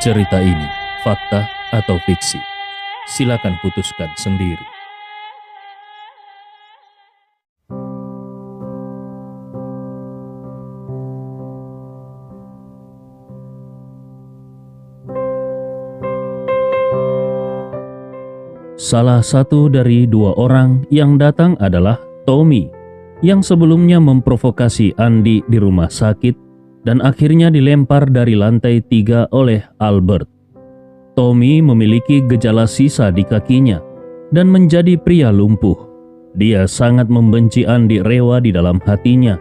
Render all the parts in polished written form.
Cerita ini fakta atau fiksi? Silakan putuskan sendiri. Salah satu dari dua orang yang datang adalah Tommy, yang sebelumnya memprovokasi Andy di rumah sakit dan akhirnya dilempar dari lantai 3 oleh Albert. Tommy memiliki gejala sisa di kakinya dan menjadi pria lumpuh. Dia sangat membenci Andi Rewa di dalam hatinya.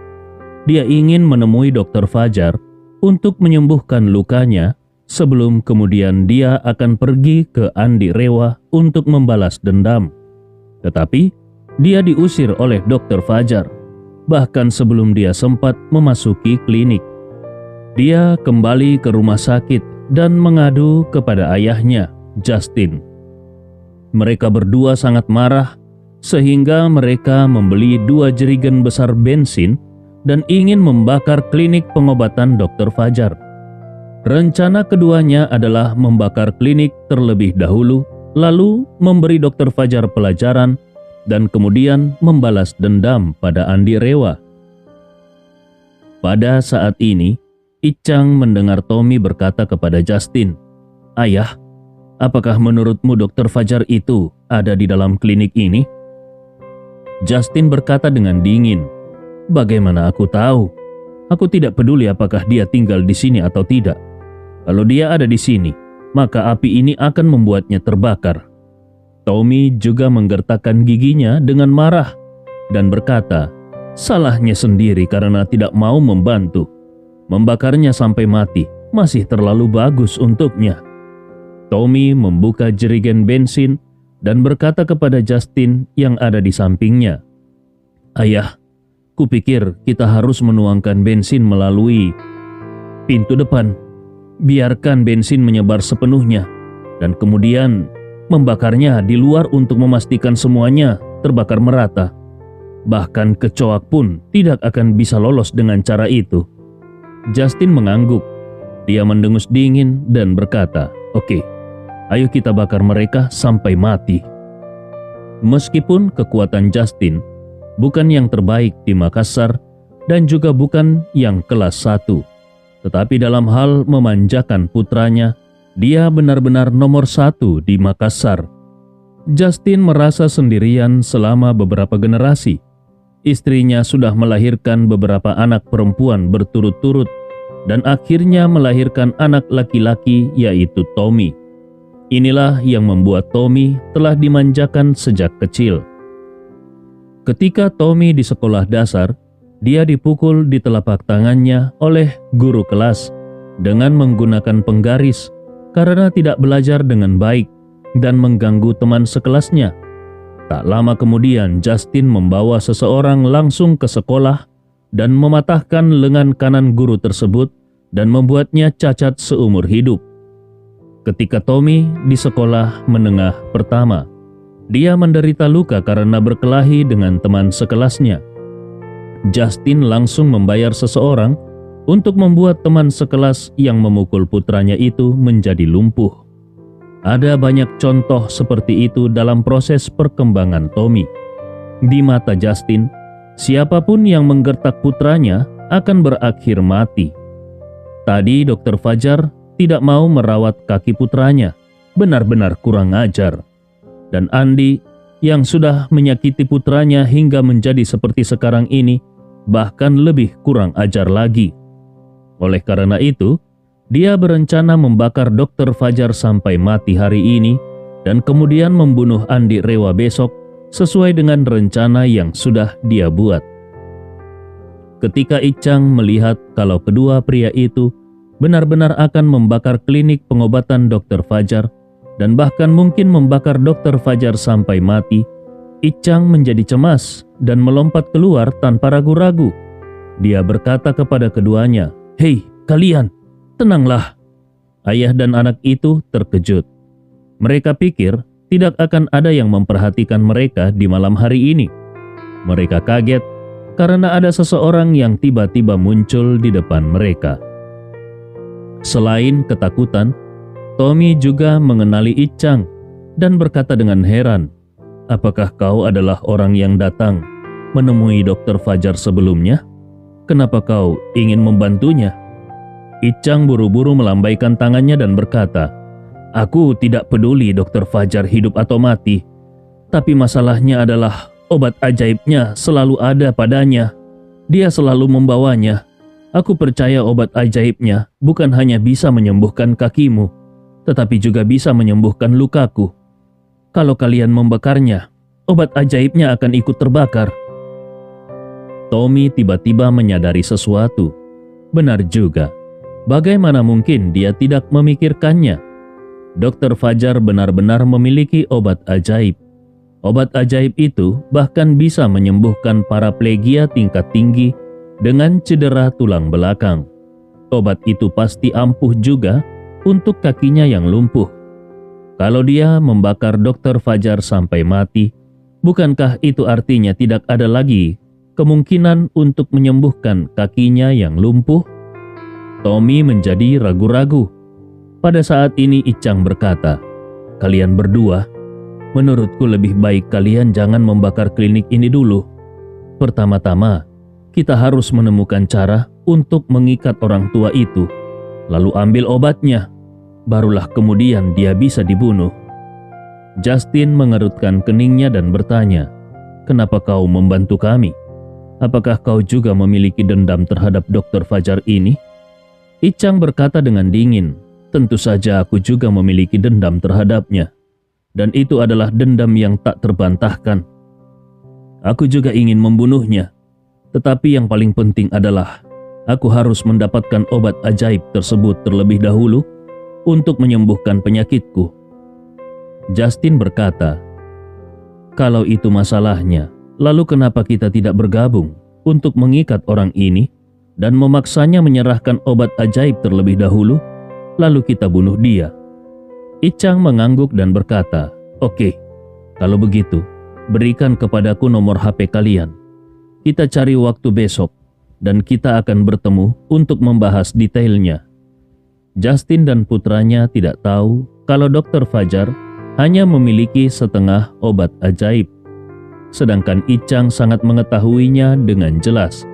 Dia ingin menemui Dr. Fajar untuk menyembuhkan lukanya sebelum kemudian dia akan pergi ke Andi Rewa untuk membalas dendam. Tetapi dia diusir oleh Dr. Fajar, bahkan sebelum dia sempat memasuki klinik. Dia kembali ke rumah sakit dan mengadu kepada ayahnya, Justin. Mereka berdua sangat marah sehingga mereka membeli 2 jerigen besar bensin dan ingin membakar klinik pengobatan Dr. Fajar. Rencana keduanya adalah membakar klinik terlebih dahulu, lalu memberi Dr. Fajar pelajaran dan kemudian membalas dendam pada Andi Rewa. Pada saat ini, Icang mendengar Tommy berkata kepada Justin, "Ayah, apakah menurutmu Dr. Fajar itu ada di dalam klinik ini?" Justin berkata dengan dingin, "Bagaimana aku tahu? Aku tidak peduli apakah dia tinggal di sini atau tidak. Kalau dia ada di sini, maka api ini akan membuatnya terbakar." Tommy juga menggertakkan giginya dengan marah dan berkata, "Salahnya sendiri karena tidak mau membantu. Membakarnya sampai mati masih terlalu bagus untuknya." Tommy membuka jerigen bensin dan berkata kepada Justin yang ada di sampingnya, "Ayah, kupikir kita harus menuangkan bensin melalui pintu depan. Biarkan bensin menyebar sepenuhnya dan kemudian membakarnya di luar untuk memastikan semuanya terbakar merata. Bahkan kecoak pun tidak akan bisa lolos dengan cara itu." Justin mengangguk. Dia mendengus dingin dan berkata, "Oke, ayo kita bakar mereka sampai mati." Meskipun kekuatan Justin bukan yang terbaik di Makassar dan juga bukan yang kelas 1, tetapi dalam hal memanjakan putranya, dia benar-benar nomor 1 di Makassar. Justin merasa sendirian selama beberapa generasi. Istrinya sudah melahirkan beberapa anak perempuan berturut-turut dan akhirnya melahirkan anak laki-laki yaitu Tommy. Inilah yang membuat Tommy telah dimanjakan sejak kecil. Ketika Tommy di sekolah dasar, dia dipukul di telapak tangannya oleh guru kelas dengan menggunakan penggaris karena tidak belajar dengan baik dan mengganggu teman sekelasnya. Tak lama kemudian Justin membawa seseorang langsung ke sekolah dan mematahkan lengan kanan guru tersebut dan membuatnya cacat seumur hidup. Ketika Tommy di sekolah menengah pertama, dia menderita luka karena berkelahi dengan teman sekelasnya. Justin langsung membayar seseorang untuk membuat teman sekelas yang memukul putranya itu menjadi lumpuh. Ada banyak contoh seperti itu dalam proses perkembangan Tommy. Di mata Justin, siapapun yang menggertak putranya akan berakhir mati. Tadi Dr. Fajar tidak mau merawat kaki putranya, benar-benar kurang ajar. Dan Andi yang sudah menyakiti putranya hingga menjadi seperti sekarang ini, bahkan lebih kurang ajar lagi. Oleh karena itu, dia berencana membakar Dr. Fajar sampai mati hari ini dan kemudian membunuh Andi Rewa besok sesuai dengan rencana yang sudah dia buat. Ketika Icang melihat kalau kedua pria itu benar-benar akan membakar klinik pengobatan Dr. Fajar dan bahkan mungkin membakar Dr. Fajar sampai mati, Icang menjadi cemas dan melompat keluar tanpa ragu-ragu. Dia berkata kepada keduanya, "Hei, kalian! Tenanglah." Ayah dan anak itu terkejut. Mereka pikir tidak akan ada yang memperhatikan mereka di malam hari ini. Mereka kaget karena ada seseorang yang tiba-tiba muncul di depan mereka. Selain ketakutan, Tommy juga mengenali Icang dan berkata dengan heran, "Apakah kau adalah orang yang datang menemui Dr. Fajar sebelumnya? Kenapa kau ingin membantunya?" Icang buru-buru melambaikan tangannya dan berkata, "Aku tidak peduli Dr. Fajar hidup atau mati, tapi masalahnya adalah obat ajaibnya selalu ada padanya. Dia selalu membawanya. Aku percaya obat ajaibnya bukan hanya bisa menyembuhkan kakimu, tetapi juga bisa menyembuhkan lukaku. Kalau kalian membakarnya, obat ajaibnya akan ikut terbakar." Tommy tiba-tiba menyadari sesuatu. Benar juga. Bagaimana mungkin dia tidak memikirkannya? Dr. Fajar benar-benar memiliki obat ajaib. Obat ajaib itu bahkan bisa menyembuhkan paraplegia tingkat tinggi dengan cedera tulang belakang. Obat itu pasti ampuh juga untuk kakinya yang lumpuh. Kalau dia membakar Dr. Fajar sampai mati, bukankah itu artinya tidak ada lagi kemungkinan untuk menyembuhkan kakinya yang lumpuh? Tommy menjadi ragu-ragu. Pada saat ini Icang berkata, "Kalian berdua, menurutku lebih baik kalian jangan membakar klinik ini dulu. Pertama-tama, kita harus menemukan cara untuk mengikat orang tua itu, lalu ambil obatnya. Barulah kemudian dia bisa dibunuh." Justin mengerutkan keningnya dan bertanya, "Kenapa kau membantu kami? Apakah kau juga memiliki dendam terhadap Dr. Fajar ini?" Icang berkata dengan dingin, "Tentu saja aku juga memiliki dendam terhadapnya. Dan itu adalah dendam yang tak terbantahkan. Aku juga ingin membunuhnya. Tetapi yang paling penting adalah aku harus mendapatkan obat ajaib tersebut terlebih dahulu untuk menyembuhkan penyakitku." Justin berkata, "Kalau itu masalahnya, lalu kenapa kita tidak bergabung untuk mengikat orang ini dan memaksanya menyerahkan obat ajaib terlebih dahulu, lalu kita bunuh dia?" Icang mengangguk dan berkata, "Oke, kalau begitu, berikan kepadaku nomor HP kalian. Kita cari waktu besok dan kita akan bertemu untuk membahas detailnya." Justin dan putranya tidak tahu kalau Dr. Fajar hanya memiliki setengah obat ajaib. Sedangkan Icang sangat mengetahuinya dengan jelas.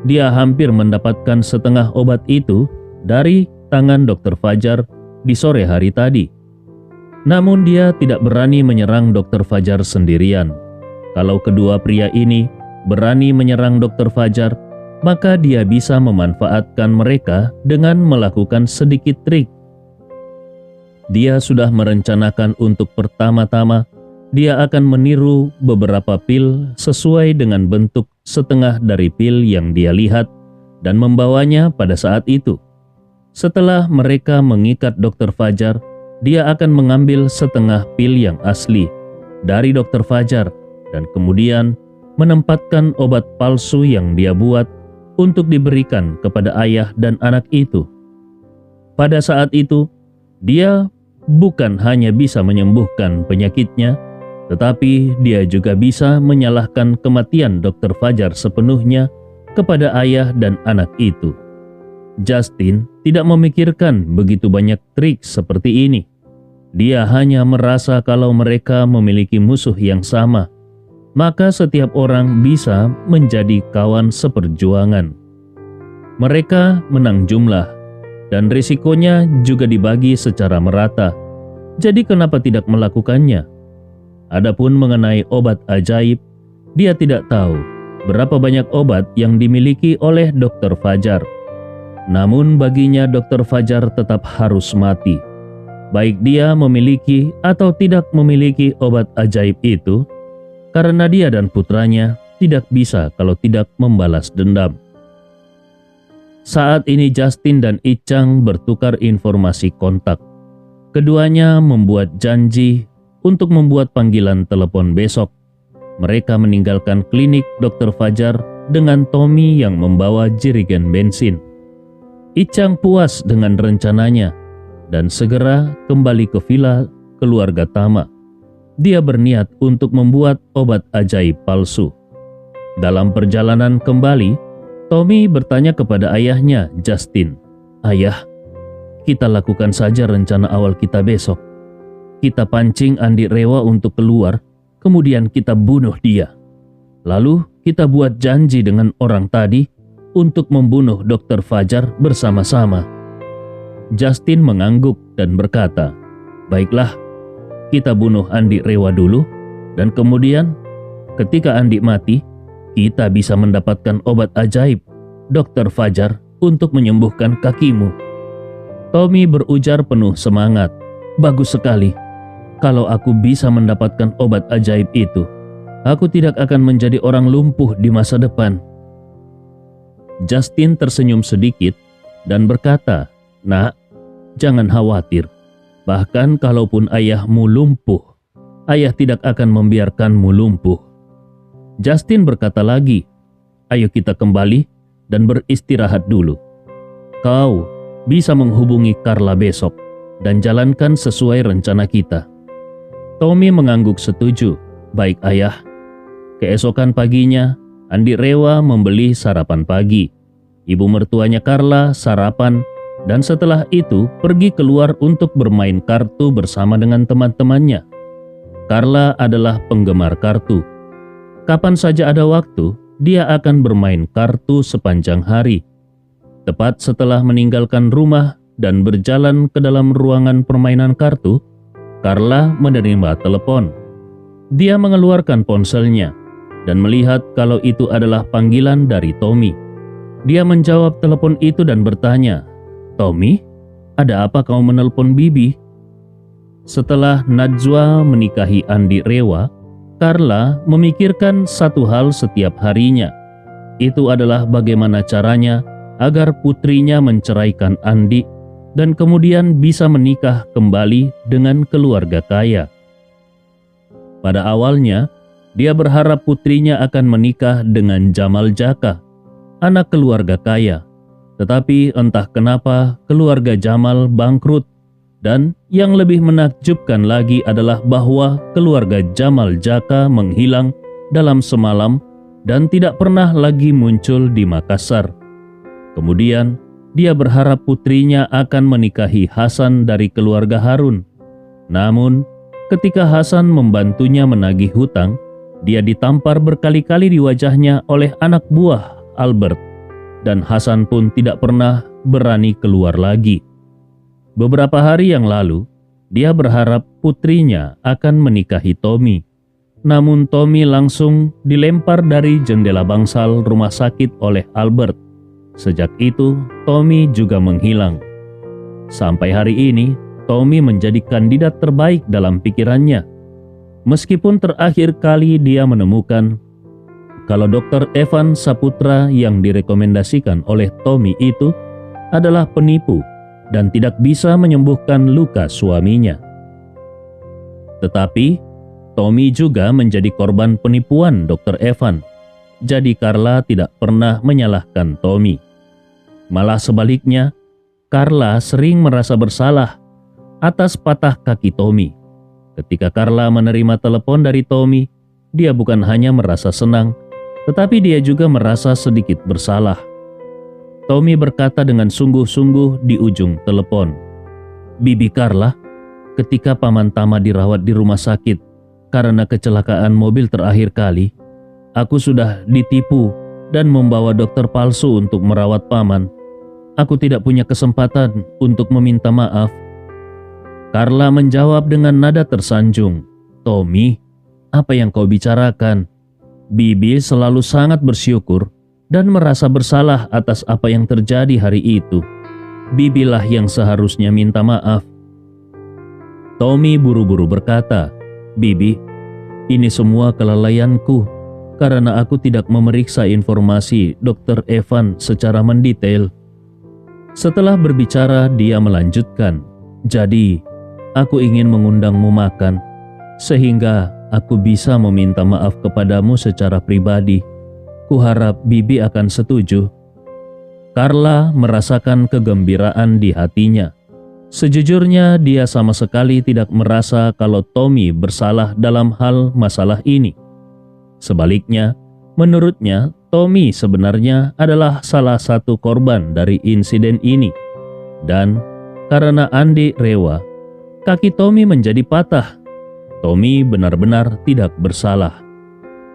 Dia hampir mendapatkan setengah obat itu dari tangan Dr. Fajar di sore hari tadi. Namun dia tidak berani menyerang Dr. Fajar sendirian. Kalau kedua pria ini berani menyerang Dr. Fajar, maka dia bisa memanfaatkan mereka dengan melakukan sedikit trik. Dia sudah merencanakan untuk pertama-tama dia akan meniru beberapa pil sesuai dengan bentuk setengah dari pil yang dia lihat dan membawanya pada saat itu. Setelah mereka mengikat Dr. Fajar, dia akan mengambil setengah pil yang asli dari Dr. Fajar dan kemudian menempatkan obat palsu yang dia buat untuk diberikan kepada ayah dan anak itu. Pada saat itu, dia bukan hanya bisa menyembuhkan penyakitnya, tetapi dia juga bisa menyalahkan kematian Dr. Fajar sepenuhnya kepada ayah dan anak itu. Justin tidak memikirkan begitu banyak trik seperti ini. Dia hanya merasa kalau mereka memiliki musuh yang sama, maka setiap orang bisa menjadi kawan seperjuangan. Mereka menang jumlah, dan risikonya juga dibagi secara merata. Jadi kenapa tidak melakukannya? Adapun mengenai obat ajaib, dia tidak tahu berapa banyak obat yang dimiliki oleh Dr. Fajar. Namun baginya Dr. Fajar tetap harus mati. Baik dia memiliki atau tidak memiliki obat ajaib itu, karena dia dan putranya tidak bisa kalau tidak membalas dendam. Saat ini Justin dan Icang bertukar informasi kontak. Keduanya membuat janji untuk membuat panggilan telepon besok. Mereka meninggalkan klinik Dr. Fajar dengan Tommy yang membawa jerigen bensin. Icang puas dengan rencananya dan segera kembali ke villa keluarga Tama. Dia berniat untuk membuat obat ajaib palsu. Dalam perjalanan kembali, Tommy bertanya kepada ayahnya, Justin, "Ayah, kita lakukan saja rencana awal kita besok. Kita pancing Andi Rewa untuk keluar, kemudian kita bunuh dia. Lalu kita buat janji dengan orang tadi untuk membunuh Dr. Fajar bersama-sama. Justin mengangguk dan berkata, "Baiklah, kita bunuh Andi Rewa dulu, dan kemudian ketika Andi mati, kita bisa mendapatkan obat ajaib Dr. Fajar untuk menyembuhkan kakimu." Tommy berujar penuh semangat, "Bagus sekali. Kalau aku bisa mendapatkan obat ajaib itu, aku tidak akan menjadi orang lumpuh di masa depan." Justin tersenyum sedikit dan berkata, "Nak, jangan khawatir. Bahkan kalaupun ayahmu lumpuh, ayah tidak akan membiarkanmu lumpuh." Justin berkata lagi, "Ayo kita kembali dan beristirahat dulu. Kau bisa menghubungi Carla besok dan jalankan sesuai rencana kita." Tommy mengangguk setuju. "Baik ayah." Keesokan paginya, Andi Rewa membeli sarapan pagi. Ibu mertuanya Carla sarapan dan setelah itu pergi keluar untuk bermain kartu bersama dengan teman-temannya. Carla adalah penggemar kartu. Kapan saja ada waktu, dia akan bermain kartu sepanjang hari. Tepat setelah meninggalkan rumah dan berjalan ke dalam ruangan permainan kartu, Carla menerima telepon. Dia mengeluarkan ponselnya dan melihat kalau itu adalah panggilan dari Tommy. Dia menjawab telepon itu dan bertanya, "Tommy, ada apa kau menelpon Bibi?" Setelah Najwa menikahi Andi Rewa, Carla memikirkan satu hal setiap harinya. Itu adalah bagaimana caranya agar putrinya menceraikan Andi dan kemudian bisa menikah kembali dengan keluarga kaya. Pada awalnya, dia berharap putrinya akan menikah dengan Jamal Jaka, anak keluarga kaya. Tetapi entah kenapa keluarga Jamal bangkrut, dan yang lebih menakjubkan lagi adalah bahwa keluarga Jamal Jaka menghilang dalam semalam dan tidak pernah lagi muncul di Makassar. Kemudian, dia berharap putrinya akan menikahi Hasan dari keluarga Harun. Namun, ketika Hasan membantunya menagih hutang, dia ditampar berkali-kali di wajahnya oleh anak buah Albert, dan Hasan pun tidak pernah berani keluar lagi. Beberapa hari yang lalu, dia berharap putrinya akan menikahi Tommy. Namun Tommy langsung dilempar dari jendela bangsal rumah sakit oleh Albert. Sejak itu, Tommy juga menghilang. Sampai hari ini, Tommy menjadi kandidat terbaik dalam pikirannya. Meskipun terakhir kali dia menemukan kalau Dr. Evan Saputra yang direkomendasikan oleh Tommy itu adalah penipu dan tidak bisa menyembuhkan luka suaminya. Tetapi, Tommy juga menjadi korban penipuan Dr. Evan. Jadi Carla tidak pernah menyalahkan Tommy. Malah sebaliknya, Carla sering merasa bersalah atas patah kaki Tommy. Ketika Carla menerima telepon dari Tommy, dia bukan hanya merasa senang, tetapi dia juga merasa sedikit bersalah. Tommy berkata dengan sungguh-sungguh di ujung telepon, "Bibi Carla, ketika Paman Tama dirawat di rumah sakit karena kecelakaan mobil terakhir kali, aku sudah ditipu dan membawa dokter palsu untuk merawat Paman. Aku tidak punya kesempatan untuk meminta maaf." Carla menjawab dengan nada tersanjung, "Tommy, apa yang kau bicarakan? Bibi selalu sangat bersyukur dan merasa bersalah atas apa yang terjadi hari itu. Bibilah yang seharusnya minta maaf." Tommy buru-buru berkata, "Bibi, ini semua kelalaianku karena aku tidak memeriksa informasi Dr. Evan secara mendetail." Setelah berbicara, dia melanjutkan, "Jadi, aku ingin mengundangmu makan, sehingga aku bisa meminta maaf kepadamu secara pribadi. Kuharap Bibi akan setuju." Carla merasakan kegembiraan di hatinya. Sejujurnya, dia sama sekali tidak merasa kalau Tommy bersalah dalam hal masalah ini. Sebaliknya, menurutnya, Tommy sebenarnya adalah salah satu korban dari insiden ini. Dan karena Andi rewel, kaki Tommy menjadi patah. Tommy benar-benar tidak bersalah.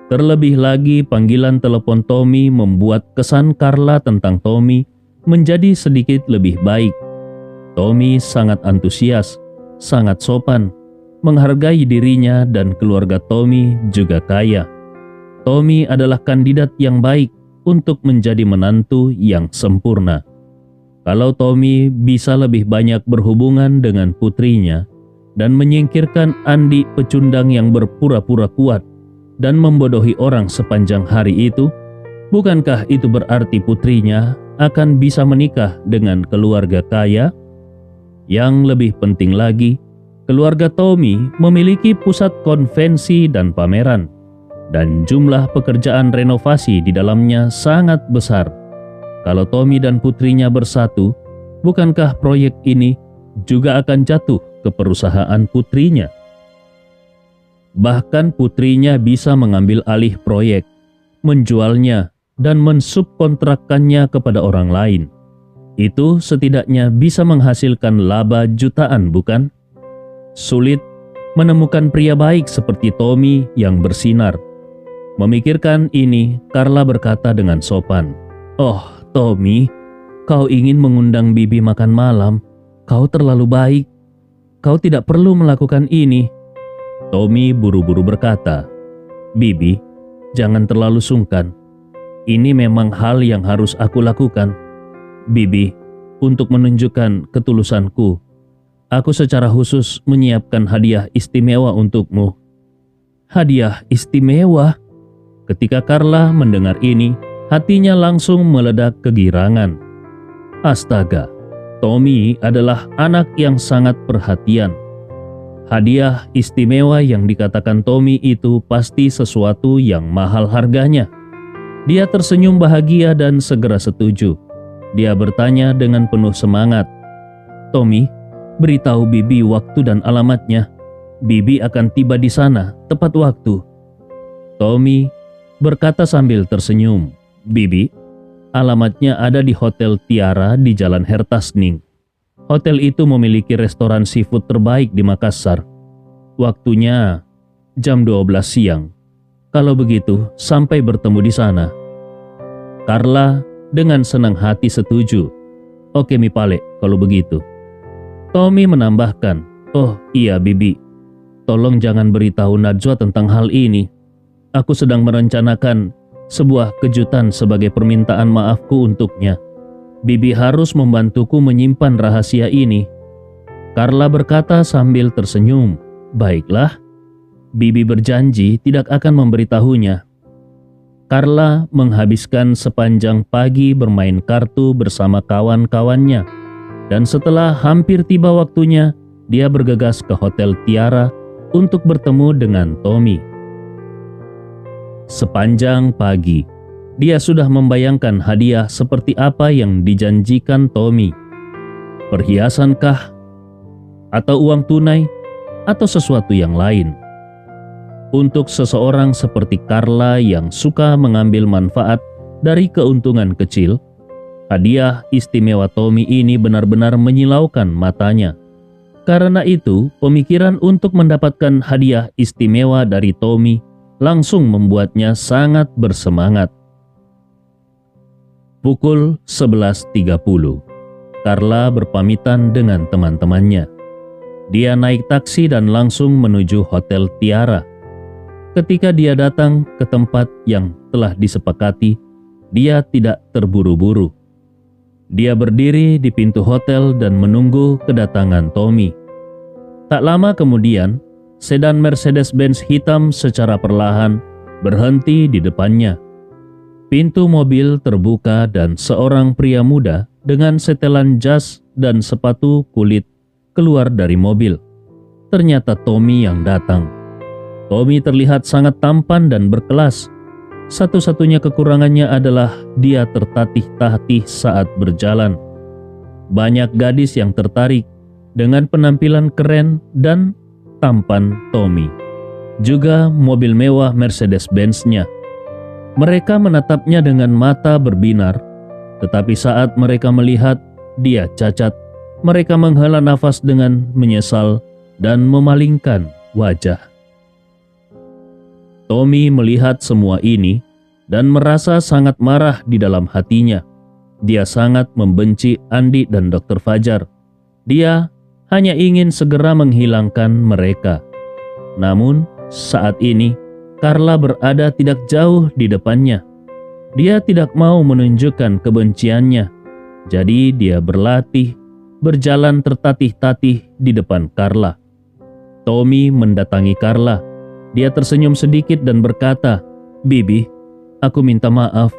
Terlebih lagi panggilan telepon Tommy membuat kesan Carla tentang Tommy menjadi sedikit lebih baik. Tommy sangat antusias, sangat sopan, menghargai dirinya dan keluarga Tommy juga kaya. Tommy adalah kandidat yang baik untuk menjadi menantu yang sempurna. Kalau Tommy bisa lebih banyak berhubungan dengan putrinya dan menyingkirkan Andi pecundang yang berpura-pura kuat dan membodohi orang sepanjang hari itu, bukankah itu berarti putrinya akan bisa menikah dengan keluarga kaya? Yang lebih penting lagi, keluarga Tommy memiliki pusat konvensi dan pameran, dan jumlah pekerjaan renovasi di dalamnya sangat besar. Kalau Tommy dan putrinya bersatu, bukankah proyek ini juga akan jatuh ke perusahaan putrinya? Bahkan putrinya bisa mengambil alih proyek, menjualnya, dan mensubkontrakkannya kepada orang lain. Itu setidaknya bisa menghasilkan laba jutaan, bukan? Sulit menemukan pria baik seperti Tommy yang bersinar. Memikirkan ini, Carla berkata dengan sopan, "Oh, Tommy, kau ingin mengundang Bibi makan malam. Kau terlalu baik. Kau tidak perlu melakukan ini." Tommy buru-buru berkata, "Bibi, jangan terlalu sungkan. Ini memang hal yang harus aku lakukan. Bibi, untuk menunjukkan ketulusanku, aku secara khusus menyiapkan hadiah istimewa untukmu." Hadiah istimewa? Ketika Carla mendengar ini, hatinya langsung meledak kegirangan. Astaga, Tommy adalah anak yang sangat perhatian. Hadiah istimewa yang dikatakan Tommy itu pasti sesuatu yang mahal harganya. Dia tersenyum bahagia dan segera setuju. Dia bertanya dengan penuh semangat, "Tommy, beritahu Bibi waktu dan alamatnya. Bibi akan tiba di sana tepat waktu." Tommy berkata sambil tersenyum, "Bibi, alamatnya ada di Hotel Tiara di Jalan Hertasning. Hotel itu memiliki restoran seafood terbaik di Makassar. Waktunya jam 12 siang. Kalau begitu, sampai bertemu di sana." Carla dengan senang hati setuju. "Oke Mi Pale, kalau begitu." Tommy menambahkan, "Oh iya Bibi, tolong jangan beritahu Najwa tentang hal ini. Aku sedang merencanakan sebuah kejutan sebagai permintaan maafku untuknya. Bibi harus membantuku menyimpan rahasia ini." Carla berkata sambil tersenyum, "Baiklah, Bibi berjanji tidak akan memberitahunya." Carla menghabiskan sepanjang pagi bermain kartu bersama kawan-kawannya, dan setelah hampir tiba waktunya, dia bergegas ke Hotel Tiara untuk bertemu dengan Tommy. Sepanjang pagi, dia sudah membayangkan hadiah seperti apa yang dijanjikan Tommy. Perhiasankah? Atau uang tunai? Atau sesuatu yang lain? Untuk seseorang seperti Carla yang suka mengambil manfaat dari keuntungan kecil, hadiah istimewa Tommy ini benar-benar menyilaukan matanya. Karena itu, pemikiran untuk mendapatkan hadiah istimewa dari Tommy langsung membuatnya sangat bersemangat. Pukul 11.30, Carla berpamitan dengan teman-temannya. Dia naik taksi dan langsung menuju Hotel Tiara. Ketika dia datang ke tempat yang telah disepakati, dia tidak terburu-buru. Dia berdiri di pintu hotel dan menunggu kedatangan Tommy. Tak lama kemudian, sedan Mercedes-Benz hitam secara perlahan berhenti di depannya. Pintu mobil terbuka dan seorang pria muda dengan setelan jas dan sepatu kulit keluar dari mobil. Ternyata Tommy yang datang. Tommy terlihat sangat tampan dan berkelas. Satu-satunya kekurangannya adalah dia tertatih-tatih saat berjalan. Banyak gadis yang tertarik dengan penampilan keren dan tampan Tommy. Juga mobil mewah Mercedes-Benz-nya. Mereka menatapnya dengan mata berbinar, tetapi saat mereka melihat dia cacat, Mereka menghela nafas dengan menyesal dan memalingkan wajah. Tommy melihat semua ini dan merasa sangat marah di dalam hatinya. Dia sangat membenci Andi dan Dr. Fajar. Dia hanya ingin segera menghilangkan mereka. Namun saat ini Carla berada tidak jauh di depannya. Dia tidak mau menunjukkan kebenciannya. Jadi dia berlatih, berjalan tertatih-tatih di depan Carla. Tommy mendatangi Carla. Dia tersenyum sedikit dan berkata, "Bibi, aku minta maaf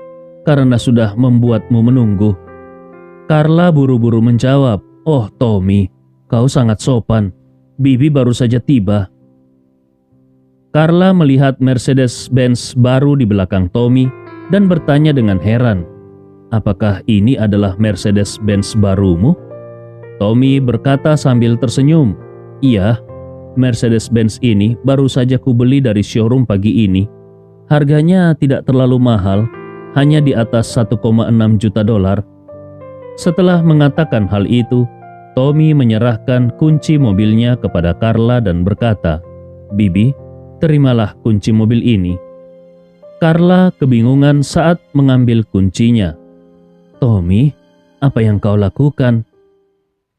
karena sudah membuatmu menunggu." Carla buru-buru menjawab, "Oh Tommy, kau sangat sopan. Bibi baru saja tiba." Carla melihat Mercedes-Benz baru di belakang Tommy dan bertanya dengan heran, "Apakah ini adalah Mercedes-Benz barumu?" Tommy berkata sambil tersenyum, "Iya, Mercedes-Benz ini baru saja kubeli dari showroom pagi ini. Harganya tidak terlalu mahal, hanya di atas 1,6 juta dolar." Setelah mengatakan hal itu, Tommy menyerahkan kunci mobilnya kepada Carla dan berkata, "Bibi, terimalah kunci mobil ini." Carla kebingungan saat mengambil kuncinya. "Tommy, apa yang kau lakukan?"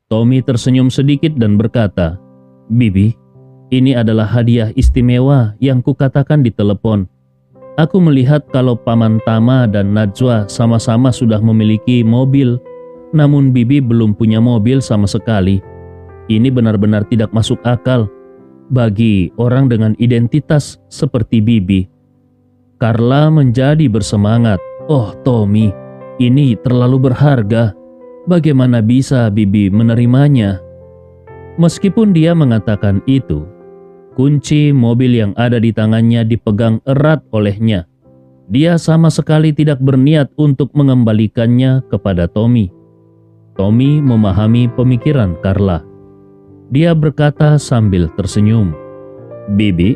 Tommy tersenyum sedikit dan berkata, "Bibi, ini adalah hadiah istimewa yang kukatakan di telepon. Aku melihat kalau Paman Tama dan Najwa sama-sama sudah memiliki mobil, namun Bibi belum punya mobil sama sekali. Ini benar-benar tidak masuk akal bagi orang dengan identitas seperti Bibi." Carla menjadi bersemangat. "Oh Tommy, ini terlalu berharga. Bagaimana bisa Bibi menerimanya?" Meskipun dia mengatakan itu, kunci mobil yang ada di tangannya dipegang erat olehnya. Dia sama sekali tidak berniat untuk mengembalikannya kepada Tommy. Tommy memahami pemikiran Carla. Dia berkata sambil tersenyum, "Bibi,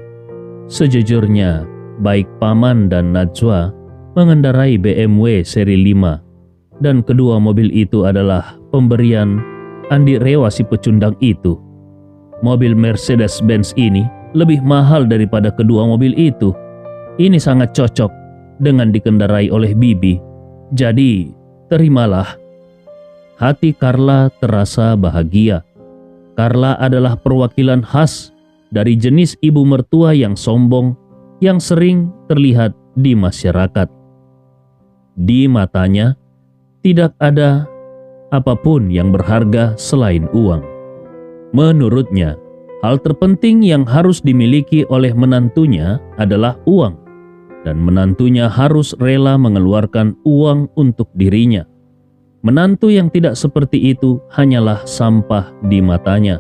sejujurnya baik Paman dan Najwa mengendarai BMW seri 5 dan kedua mobil itu adalah pemberian Andi Rewa si pecundang itu. Mobil Mercedes-Benz ini lebih mahal daripada kedua mobil itu. Ini sangat cocok dengan dikendarai oleh Bibi. Jadi, terimalah." Hati Carla terasa bahagia. Carla adalah perwakilan khas dari jenis ibu mertua yang sombong yang sering terlihat di masyarakat. Di matanya, tidak ada apapun yang berharga selain uang. Menurutnya, hal terpenting yang harus dimiliki oleh menantunya adalah uang, dan menantunya harus rela mengeluarkan uang untuk dirinya. Menantu yang tidak seperti itu hanyalah sampah di matanya.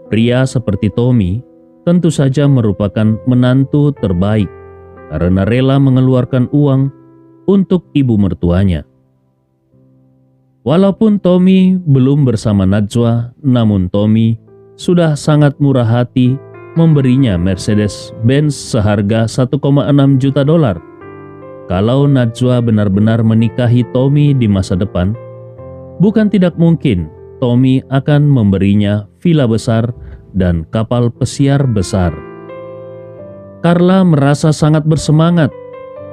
Pria seperti Tommy tentu saja merupakan menantu terbaik karena rela mengeluarkan uang untuk ibu mertuanya. Walaupun Tommy belum bersama Najwa, namun Tommy sudah sangat murah hati memberinya Mercedes-Benz seharga 1,6 juta dolar. Kalau Najwa benar-benar menikahi Tommy di masa depan, bukan tidak mungkin Tommy akan memberinya villa besar dan kapal pesiar besar. Carla merasa sangat bersemangat,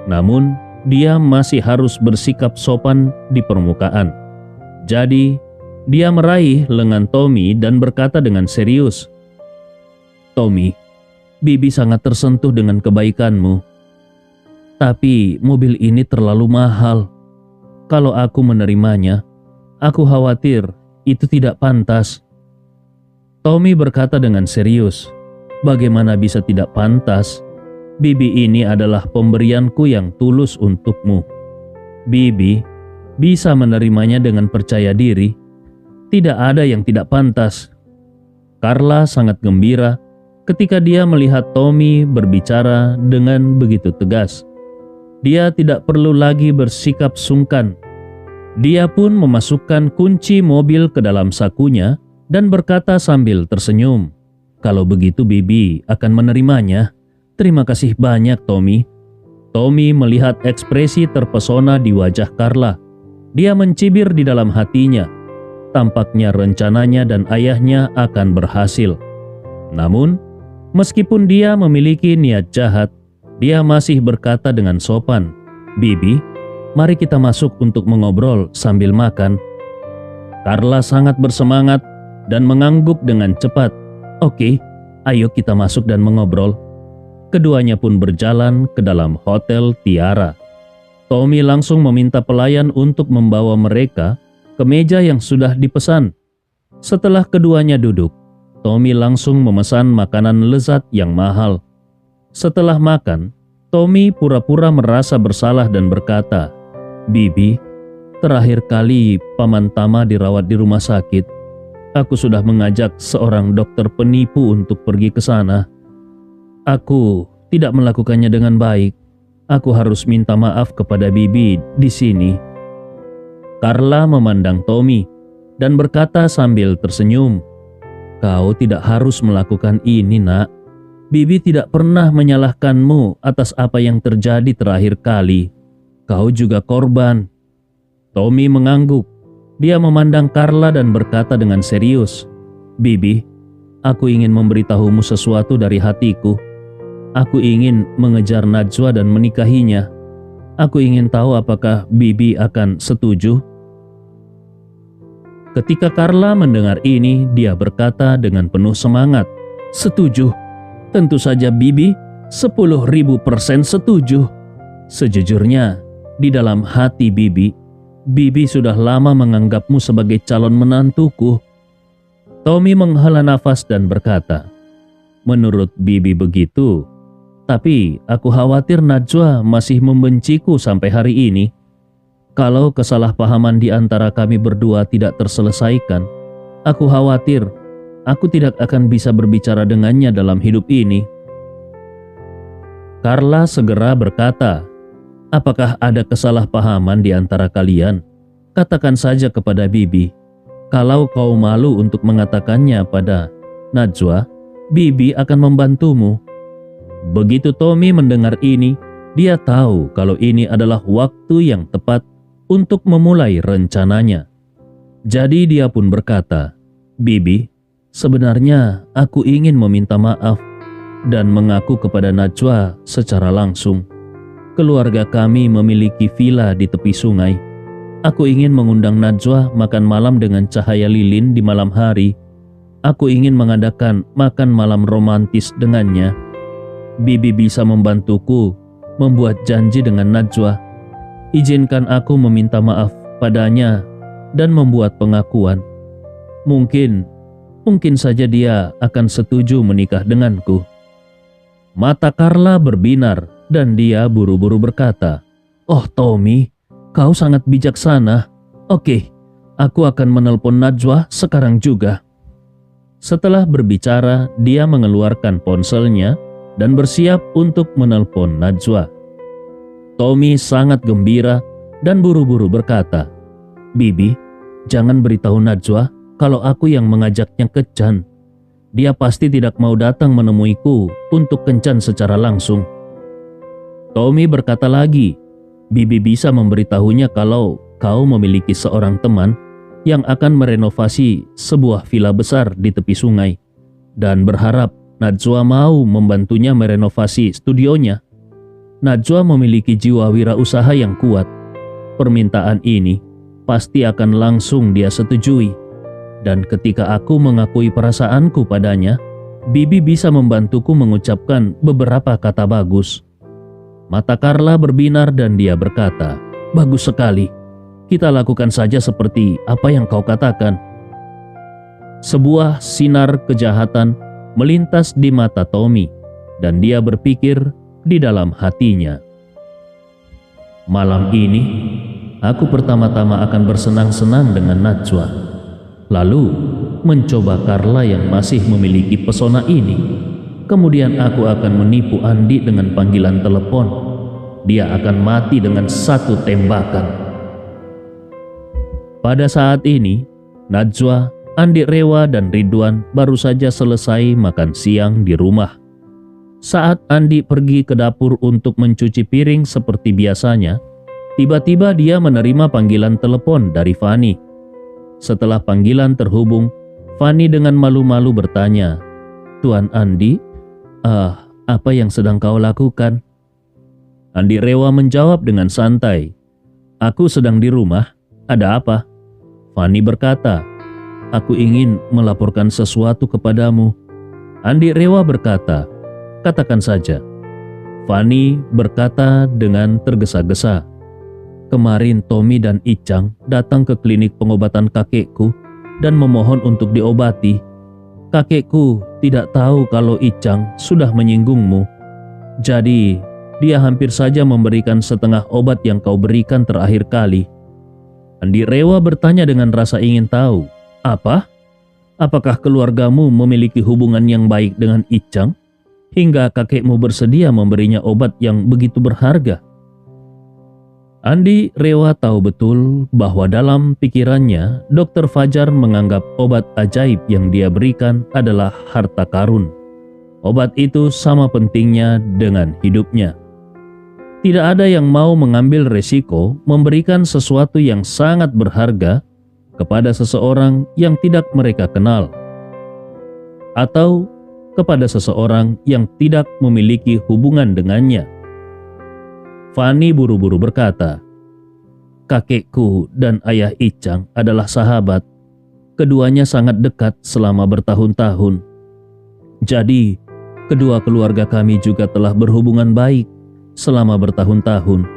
namun dia masih harus bersikap sopan di permukaan. Jadi, dia meraih lengan Tommy dan berkata dengan serius, "Tommy, Bibi sangat tersentuh dengan kebaikanmu. Tapi mobil ini terlalu mahal. Kalau aku menerimanya, aku khawatir itu tidak pantas." Tommy berkata dengan serius, "Bagaimana bisa tidak pantas? Bibi ini adalah pemberianku yang tulus untukmu. Bibi bisa menerimanya dengan percaya diri. Tidak ada yang tidak pantas." Carla sangat gembira ketika dia melihat Tommy berbicara dengan begitu tegas. Dia tidak perlu lagi bersikap sungkan. Dia pun memasukkan kunci mobil ke dalam sakunya dan berkata sambil tersenyum, "Kalau begitu Bibi akan menerimanya. Terima kasih banyak Tommy." Tommy melihat ekspresi terpesona di wajah Carla. Dia mencibir di dalam hatinya. tampaknya rencananya dan ayahnya akan berhasil. Namun, meskipun dia memiliki niat jahat, dia masih berkata dengan sopan, "Bibi, mari kita masuk untuk mengobrol sambil makan." Carla sangat bersemangat dan mengangguk dengan cepat. "Oke, ayo kita masuk dan mengobrol." Keduanya pun berjalan ke dalam Hotel Tiara. Tommy langsung meminta pelayan untuk membawa mereka ke meja yang sudah dipesan. Setelah keduanya duduk, Tommy langsung memesan makanan lezat yang mahal. Setelah makan, Tommy pura-pura merasa bersalah dan berkata, "Bibi, terakhir kali Paman Tama dirawat di rumah sakit, aku sudah mengajak seorang dokter penipu untuk pergi ke sana. Aku tidak melakukannya dengan baik. Aku harus minta maaf kepada Bibi di sini." Carla memandang Tommy dan berkata sambil tersenyum, "Kau tidak harus melakukan ini, Nak. Bibi tidak pernah menyalahkanmu atas apa yang terjadi terakhir kali. Kau juga korban." Tommy mengangguk. Dia memandang Carla dan berkata dengan serius, "Bibi, aku ingin memberitahumu sesuatu dari hatiku. Aku ingin mengejar Najwa dan menikahinya. Aku ingin tahu apakah Bibi akan setuju." Ketika Carla mendengar ini, dia berkata dengan penuh semangat, "Setuju. Tentu saja Bibi, 10.000% setuju." Sejujurnya, di dalam hati Bibi, Bibi sudah lama menganggapmu sebagai calon menantuku. Tommy menghela nafas dan berkata, "Menurut Bibi begitu, tapi aku khawatir Najwa masih membenciku sampai hari ini. Kalau kesalahpahaman di antara kami berdua tidak terselesaikan, aku khawatir aku tidak akan bisa berbicara dengannya dalam hidup ini." Carla segera berkata, "Apakah ada kesalahpahaman di antara kalian? Katakan saja kepada Bibi. Kalau kau malu untuk mengatakannya pada Najwa, Bibi akan membantumu." Begitu Tommy mendengar ini, dia tahu kalau ini adalah waktu yang tepat untuk memulai rencananya. Jadi dia pun berkata, "Bibi, sebenarnya aku ingin meminta maaf dan mengaku kepada Najwa secara langsung. Keluarga kami memiliki villa di tepi sungai. Aku ingin mengundang Najwa makan malam dengan cahaya lilin di malam hari. Aku ingin mengadakan makan malam romantis dengannya. Bibi bisa membantuku membuat janji dengan Najwa. Izinkan aku meminta maaf padanya dan membuat pengakuan. Mungkin saja dia akan setuju menikah denganku." Mata Carla berbinar dan dia buru-buru berkata, "Oh Tommy, kau sangat bijaksana. Oke, aku akan menelpon Najwa sekarang juga." Setelah berbicara, dia mengeluarkan ponselnya dan bersiap untuk menelpon Najwa. Tommy sangat gembira dan buru-buru berkata, "Bibi, jangan beritahu Najwa kalau aku yang mengajaknya kencan. Dia pasti tidak mau datang menemuiku untuk kencan secara langsung." Tommy berkata lagi, "Bibi bisa memberitahunya kalau kau memiliki seorang teman yang akan merenovasi sebuah villa besar di tepi sungai dan berharap Najwa mau membantunya merenovasi studionya. Najwa memiliki jiwa wirausaha yang kuat. Permintaan ini pasti akan langsung dia setujui. Dan ketika aku mengakui perasaanku padanya, Bibi bisa membantuku mengucapkan beberapa kata bagus." Mata Carla berbinar dan dia berkata, "Bagus sekali. Kita lakukan saja seperti apa yang kau katakan." Sebuah sinar kejahatan melintas di mata Tommy dan dia berpikir di dalam hatinya, "Malam ini aku pertama-tama akan bersenang-senang dengan Najwa, lalu mencoba Carla yang masih memiliki pesona ini. Kemudian aku akan menipu Andi dengan panggilan telepon. Dia akan mati dengan satu tembakan." Pada saat ini, Najwa, Andi Rewa dan Ridwan baru saja selesai makan siang di rumah. Saat Andi pergi ke dapur untuk mencuci piring seperti biasanya, tiba-tiba dia menerima panggilan telepon dari Fani. Setelah panggilan terhubung, Fanny dengan malu-malu bertanya, "Tuan Andi, apa yang sedang kau lakukan?" Andi Rewa menjawab dengan santai, "Aku sedang di rumah, ada apa?" Fanny berkata, "Aku ingin melaporkan sesuatu kepadamu." Andi Rewa berkata, "Katakan saja." Fanny berkata dengan tergesa-gesa, "Kemarin Tommy dan Icang datang ke klinik pengobatan kakekku dan memohon untuk diobati. Kakekku tidak tahu kalau Icang sudah menyinggungmu. Jadi, dia hampir saja memberikan setengah obat yang kau berikan terakhir kali." Andi Rewa bertanya dengan rasa ingin tahu, "Apa? Apakah keluargamu memiliki hubungan yang baik dengan Icang hingga kakekmu bersedia memberinya obat yang begitu berharga?" Andi Rewa tahu betul bahwa dalam pikirannya Dr. Fajar menganggap obat ajaib yang dia berikan adalah harta karun. Obat itu sama pentingnya dengan hidupnya. Tidak ada yang mau mengambil resiko memberikan sesuatu yang sangat berharga kepada seseorang yang tidak mereka kenal, atau kepada seseorang yang tidak memiliki hubungan dengannya. Fanny buru-buru berkata, "Kakekku dan ayah Icang adalah sahabat. Keduanya sangat dekat selama bertahun-tahun. Jadi, kedua keluarga kami juga telah berhubungan baik selama bertahun-tahun."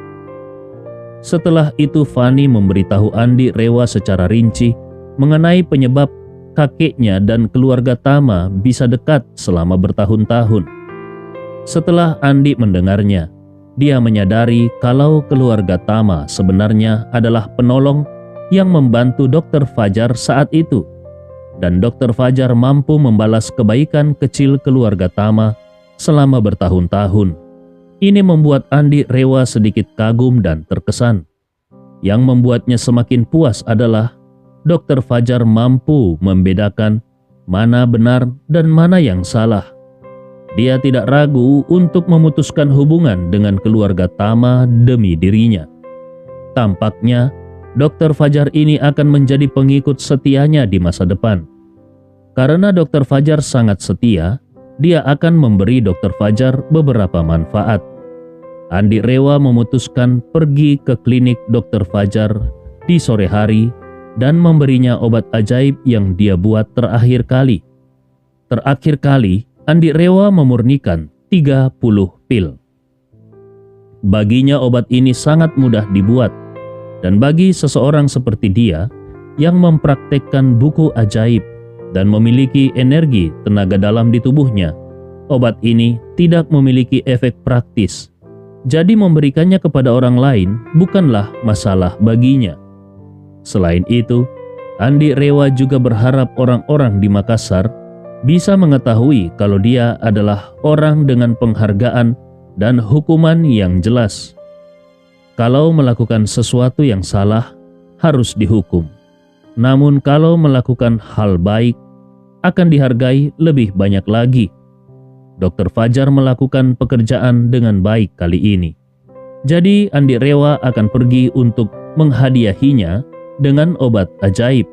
Setelah itu Fanny memberitahu Andi Rewa secara rinci mengenai penyebab kakeknya dan keluarga Tama bisa dekat selama bertahun-tahun. Setelah Andi mendengarnya, dia menyadari kalau keluarga Tama sebenarnya adalah penolong yang membantu Dr. Fajar saat itu, dan Dr. Fajar mampu membalas kebaikan kecil keluarga Tama selama bertahun-tahun. Ini membuat Andi Rewa sedikit kagum dan terkesan. Yang membuatnya semakin puas adalah Dr. Fajar mampu membedakan mana benar dan mana yang salah. Dia tidak ragu untuk memutuskan hubungan dengan keluarga Tama demi dirinya. Tampaknya Dr. Fajar ini akan menjadi pengikut setianya di masa depan. Karena Dr. Fajar sangat setia, dia akan memberi Dr. Fajar beberapa manfaat. Andi Rewa memutuskan pergi ke klinik Dr. Fajar di sore hari dan memberinya obat ajaib yang dia buat terakhir kali. Terakhir kali, Andi Rewa memurnikan 30 pil. Baginya obat ini sangat mudah dibuat, dan bagi seseorang seperti dia yang mempraktekkan buku ajaib dan memiliki energi tenaga dalam di tubuhnya, obat ini tidak memiliki efek praktis. Jadi memberikannya kepada orang lain bukanlah masalah baginya. Selain itu, Andi Rewa juga berharap orang-orang di Makassar bisa mengetahui kalau dia adalah orang dengan penghargaan dan hukuman yang jelas. Kalau melakukan sesuatu yang salah, harus dihukum. Namun kalau melakukan hal baik, akan dihargai lebih banyak lagi. Dr. Fajar melakukan pekerjaan dengan baik kali ini. Jadi Andi Rewa akan pergi untuk menghadiahinya dengan obat ajaib.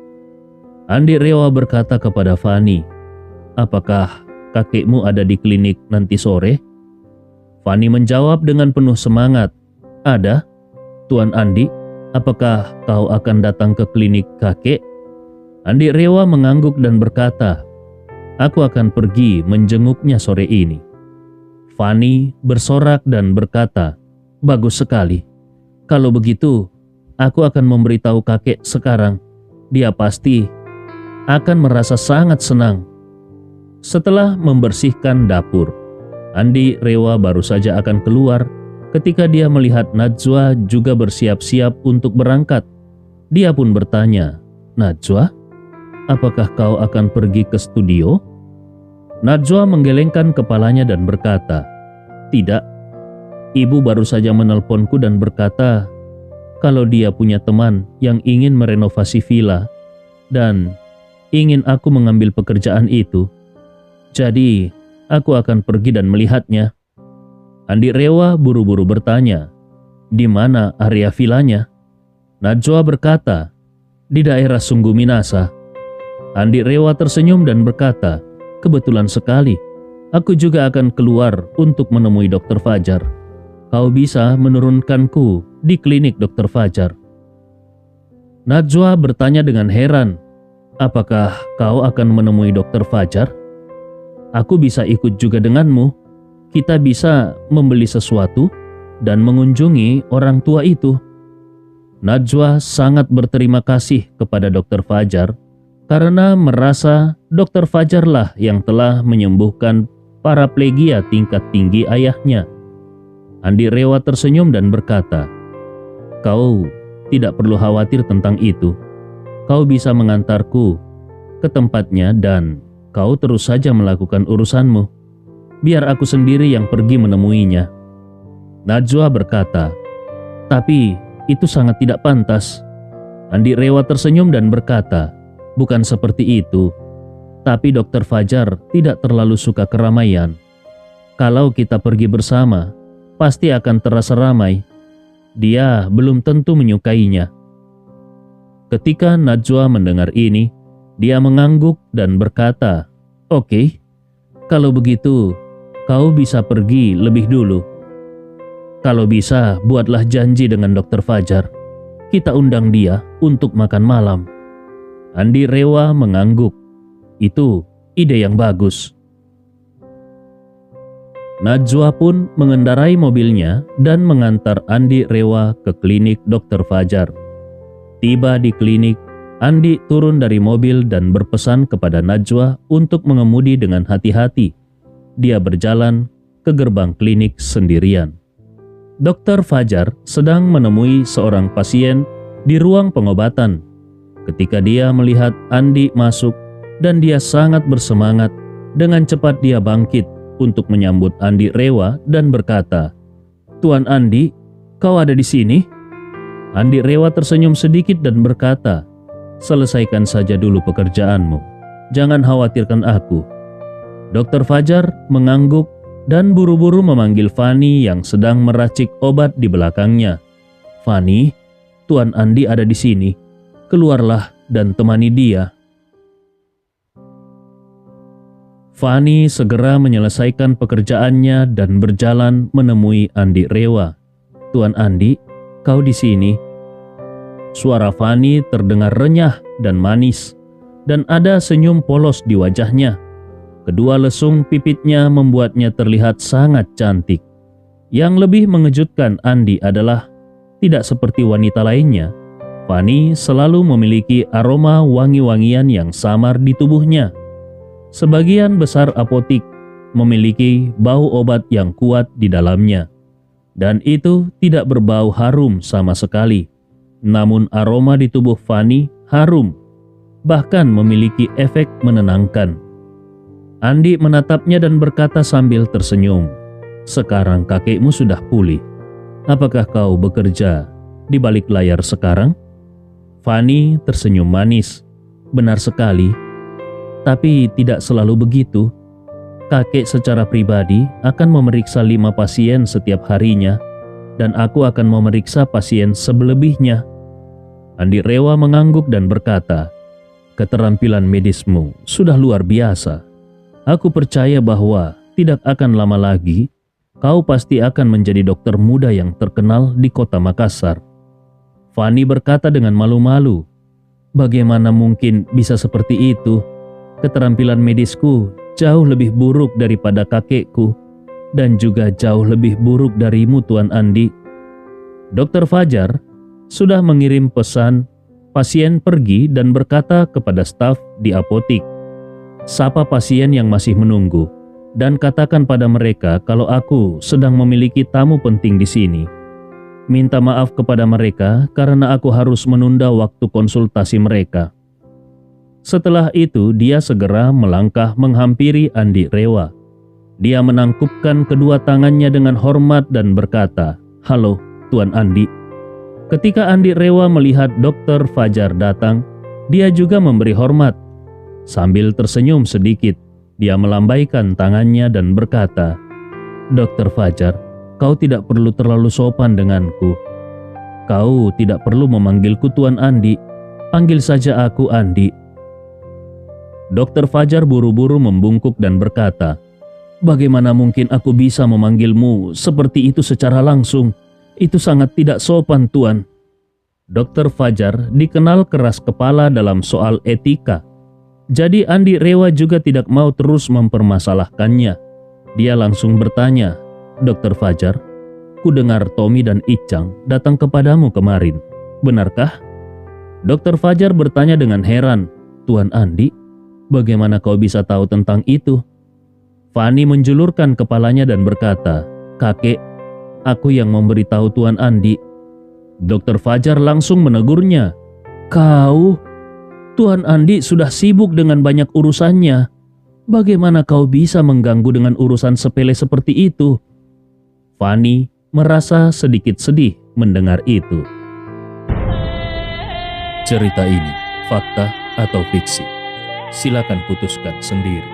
Andi Rewa berkata kepada Fanny, "Apakah kakekmu ada di klinik nanti sore?" Fanny menjawab dengan penuh semangat, "Ada, Tuan Andi. Apakah kau akan datang ke klinik kakek?" Andi Rewa mengangguk dan berkata, "Aku akan pergi menjenguknya sore ini." Fanny bersorak dan berkata, "Bagus sekali. Kalau begitu, aku akan memberitahu kakek sekarang. Dia pasti akan merasa sangat senang." Setelah membersihkan dapur, Andi Rewa baru saja akan keluar ketika dia melihat Najwa juga bersiap-siap untuk berangkat. Dia pun bertanya, "Najwa, apakah kau akan pergi ke studio?" Najwa menggelengkan kepalanya dan berkata, "Tidak, ibu baru saja menelponku dan berkata kalau dia punya teman yang ingin merenovasi villa dan ingin aku mengambil pekerjaan itu. Jadi, aku akan pergi dan melihatnya." Andi Rewa buru-buru bertanya, "Di mana area villanya?" Najwa berkata, di daerah Sunggu Minasa. Andi Rewa tersenyum dan berkata, kebetulan sekali. Aku juga akan keluar untuk menemui Dr. Fajar. Kau bisa menurunkanku di klinik Dr. Fajar. Najwa bertanya dengan heran, apakah kau akan menemui Dr. Fajar? Aku bisa ikut juga denganmu. Kita bisa membeli sesuatu dan mengunjungi orang tua itu. Najwa sangat berterima kasih kepada Dr. Fajar karena merasa Dr. Fajarlah yang telah menyembuhkan paraplegia tingkat tinggi ayahnya. Andi Rewa tersenyum dan berkata, kau tidak perlu khawatir tentang itu. Kau bisa mengantarku ke tempatnya dan kau terus saja melakukan urusanmu. Biar aku sendiri yang pergi menemuinya. Najwa berkata, tapi itu sangat tidak pantas. Andi Rewa tersenyum dan berkata, bukan seperti itu. Tapi Dr. Fajar tidak terlalu suka keramaian. Kalau kita pergi bersama, pasti akan terasa ramai. Dia belum tentu menyukainya. Ketika Najwa mendengar ini, dia mengangguk dan berkata, oke, kalau begitu kau bisa pergi lebih dulu. Kalau bisa, buatlah janji dengan Dr. Fajar. Kita undang dia untuk makan malam. Andi Rewa mengangguk. Itu ide yang bagus. Najwa pun mengendarai mobilnya dan mengantar Andi Rewa ke klinik Dr. Fajar. Tiba di klinik, Andi turun dari mobil dan berpesan kepada Najwa untuk mengemudi dengan hati-hati. Dia berjalan ke gerbang klinik sendirian. Dr. Fajar sedang menemui seorang pasien di ruang pengobatan. Ketika dia melihat Andi masuk, dan dia sangat bersemangat, dengan cepat dia bangkit untuk menyambut Andi Rewa dan berkata, Tuan Andi, kau ada di sini? Andi Rewa tersenyum sedikit dan berkata, selesaikan saja dulu pekerjaanmu. Jangan khawatirkan aku. Dr. Fajar mengangguk dan buru-buru memanggil Fani yang sedang meracik obat di belakangnya. Fani, Tuan Andi ada di sini. Keluarlah dan temani dia. Fani segera menyelesaikan pekerjaannya dan berjalan menemui Andi Rewa. Tuan Andi, kau di sini. Suara Fani terdengar renyah dan manis, dan ada senyum polos di wajahnya. Kedua lesung pipitnya membuatnya terlihat sangat cantik. Yang lebih mengejutkan Andi adalah tidak seperti wanita lainnya. Fani selalu memiliki aroma wangi-wangian yang samar di tubuhnya. Sebagian besar apotik memiliki bau obat yang kuat di dalamnya, dan itu tidak berbau harum sama sekali. Namun aroma di tubuh Fani harum, bahkan memiliki efek menenangkan. Andi menatapnya dan berkata sambil tersenyum, sekarang kakekmu sudah pulih. Apakah kau bekerja di balik layar sekarang? Fani tersenyum manis. Benar sekali. Tapi tidak selalu begitu. Kakek secara pribadi akan memeriksa 5 pasien setiap harinya, dan aku akan memeriksa pasien selebihnya. Andi Rewa mengangguk dan berkata, keterampilan medismu sudah luar biasa. Aku percaya bahwa tidak akan lama lagi, kau pasti akan menjadi dokter muda yang terkenal di kota Makassar. Fani berkata dengan malu-malu, bagaimana mungkin bisa seperti itu? Keterampilan medisku jauh lebih buruk daripada kakekku, dan juga jauh lebih buruk darimu, Tuan Andi. Dr. Fajar sudah mengirim pesan pasien pergi dan berkata kepada staf di apotik, sapa pasien yang masih menunggu dan katakan pada mereka kalau aku sedang memiliki tamu penting di sini. Minta maaf kepada mereka karena aku harus menunda waktu konsultasi mereka. Setelah itu dia segera melangkah menghampiri Andi Rewa. Dia menangkupkan kedua tangannya dengan hormat dan berkata, halo Tuan Andi. Ketika Andi Rewa melihat Dr. Fajar datang, dia juga memberi hormat. Sambil tersenyum sedikit, dia melambaikan tangannya dan berkata, Dr. Fajar, kau tidak perlu terlalu sopan denganku. Kau tidak perlu memanggilku Tuan Andi. Panggil saja aku Andi. Dokter Fajar buru-buru membungkuk dan berkata, bagaimana mungkin aku bisa memanggilmu seperti itu secara langsung? Itu sangat tidak sopan, Tuan. Dokter Fajar dikenal keras kepala dalam soal etika. Jadi Andi Rewa juga tidak mau terus mempermasalahkannya. Dia langsung bertanya, Dokter Fajar, ku dengar Tommy dan Icang datang kepadamu kemarin. Benarkah? Dokter Fajar bertanya dengan heran, Tuan Andi, bagaimana kau bisa tahu tentang itu? Fani menjulurkan kepalanya dan berkata, kakek, aku yang memberitahu Tuan Andi. Dokter Fajar langsung menegurnya, kau? Tuan Andi sudah sibuk dengan banyak urusannya. Bagaimana kau bisa mengganggu dengan urusan sepele seperti itu? Fani merasa sedikit sedih mendengar itu. Cerita ini fakta atau fiksi? Silakan putuskan sendiri.